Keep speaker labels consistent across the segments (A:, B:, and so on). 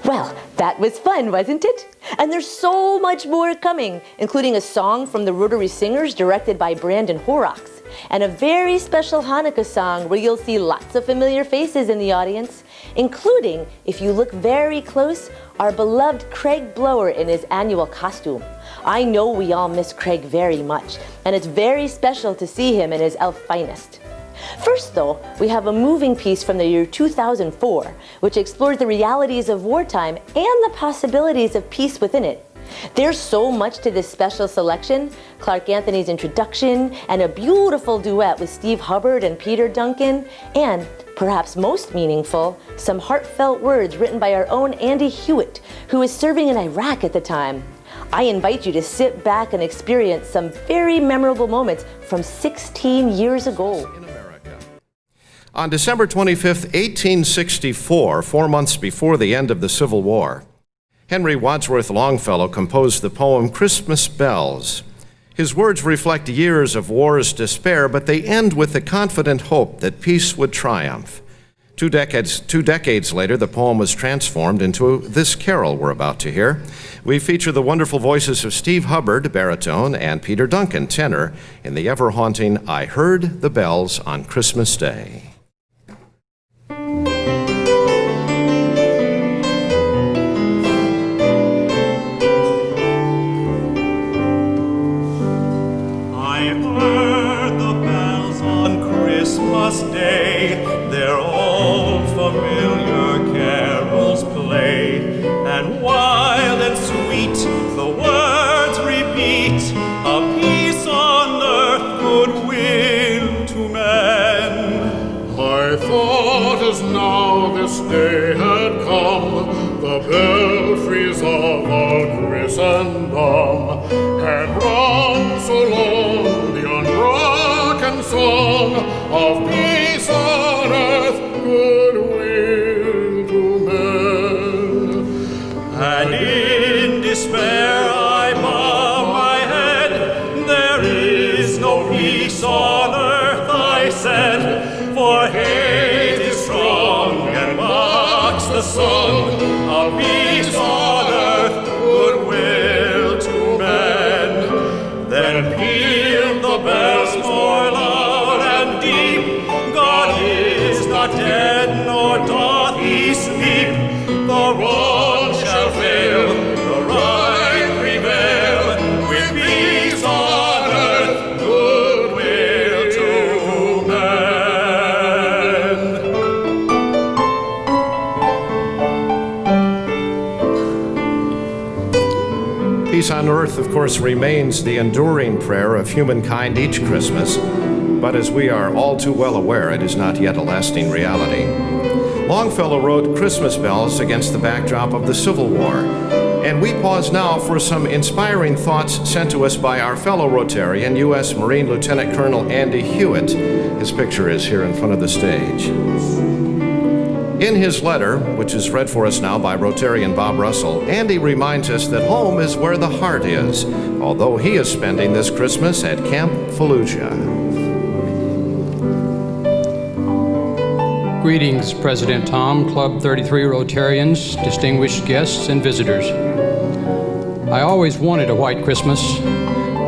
A: Well, that was fun, wasn't it? And there's so much more coming, including a song from the Rotary Singers directed by Brandon Horrocks, and a very special Hanukkah song where you'll see lots of familiar faces in the audience, including, if you look very close, our beloved Craig Blower in his annual costume. I know we all miss Craig very much, and it's very special to see him in his elf finest. First, though, we have a moving piece from the year 2004, which explores the realities of wartime and the possibilities of peace within it. There's so much to this special selection: Clark Anthony's introduction, and a beautiful duet with Steve Hubbard and Peter Duncan, and, perhaps most meaningful, some heartfelt words written by our own Andy Hewitt, who was serving in Iraq at the time. I invite you to sit back and experience some very memorable moments from 16 years ago.
B: On December 25, 1864, 4 months before the end of the Civil War, Henry Wadsworth Longfellow composed the poem Christmas Bells. His words reflect years of war's despair, but they end with the confident hope that peace would triumph. Two decades later, the poem was transformed into this carol we're about to hear. We feature the wonderful voices of Steve Hubbard, baritone, and Peter Duncan, tenor, in the ever-haunting I Heard the Bells on Christmas Day.
C: Day, their old familiar carols play, and wild and sweet the words repeat, of peace on earth, goodwill to men.
D: I thought as now this day had come, the belfries of our Christendom had rung so long the unbroken song of peace on earth, goodwill to men.
C: And in despair I bow my head, there is no peace on earth, I said, for hate is strong and mocks the song of peace on earth, goodwill to men. Then pealed the bells more loud and deep, God is not dead, nor doth he sleep. The wrong shall fail, the right prevail, with peace on earth, goodwill to
B: men. Peace on earth, of course, remains the enduring prayer of humankind each Christmas. But as we are all too well aware, it is not yet a lasting reality. Longfellow wrote Christmas Bells against the backdrop of the Civil War, and we pause now for some inspiring thoughts sent to us by our fellow Rotarian, U.S. Marine Lieutenant Colonel Andy Hewitt. His picture is here in front of the stage. In his letter, which is read for us now by Rotarian Bob Russell, Andy reminds us that home is where the heart is, although he is spending this Christmas at Camp Fallujah.
E: Greetings, President Tom, Club 33 Rotarians, distinguished guests, and visitors. I always wanted a white Christmas.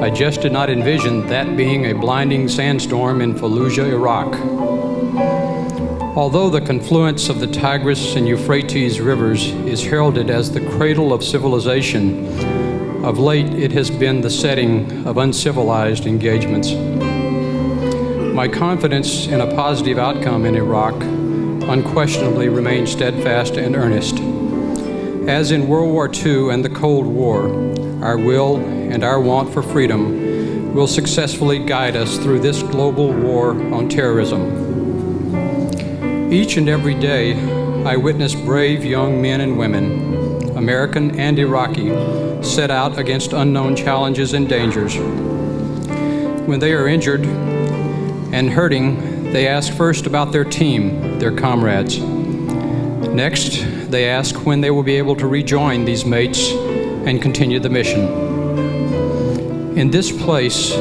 E: I just did not envision that being a blinding sandstorm in Fallujah, Iraq. Although the confluence of the Tigris and Euphrates rivers is heralded as the cradle of civilization, of late it has been the setting of uncivilized engagements. My confidence in a positive outcome in Iraq unquestionably remains steadfast and earnest. As in World War II and the Cold War, our will and our want for freedom will successfully guide us through this global war on terrorism. Each and every day, I witness brave young men and women, American and Iraqi, set out against unknown challenges and dangers. When they are injured and hurting, they ask first about their team, their comrades. Next, they ask when they will be able to rejoin these mates and continue the mission. In this place,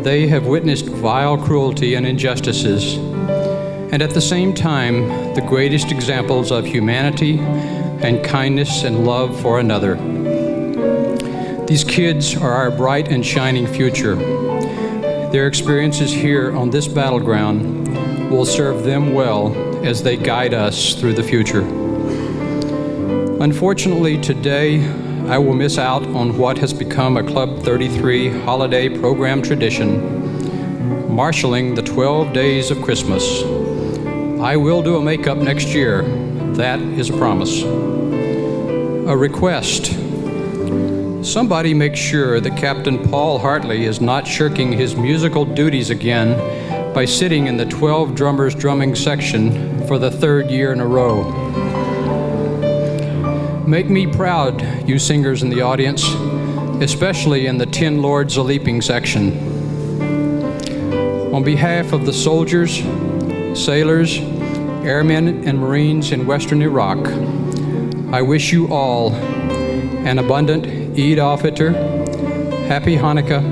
E: they have witnessed vile cruelty and injustices, and at the same time, the greatest examples of humanity and kindness and love for another. These kids are our bright and shining future. Their experiences here on this battleground will serve them well as they guide us through the future. Unfortunately, today, I will miss out on what has become a Club 33 holiday program tradition, marshaling the 12 days of Christmas. I will do a makeup next year. That is a promise. A request. Somebody make sure that Captain Paul Hartley is not shirking his musical duties again by sitting in the 12 drummers drumming section for the third year in a row. Make me proud, you singers in the audience, especially in the 10 Lords a-Leaping section. On behalf of the soldiers, sailors, airmen, and Marines in Western Iraq, I wish you all an abundant Eid al-Fitr, Happy Hanukkah,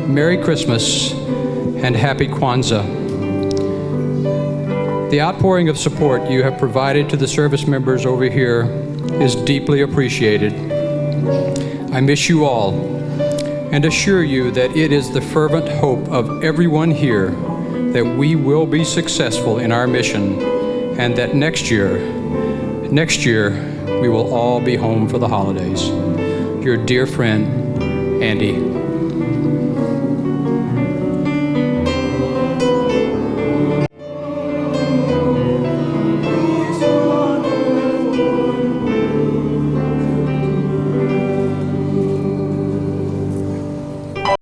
E: Merry Christmas, and Happy Kwanzaa. The outpouring of support you have provided to the service members over here is deeply appreciated. I miss you all and assure you that it is the fervent hope of everyone here that we will be successful in our mission and that next year, we will all be home for the holidays. Your dear friend, Andy.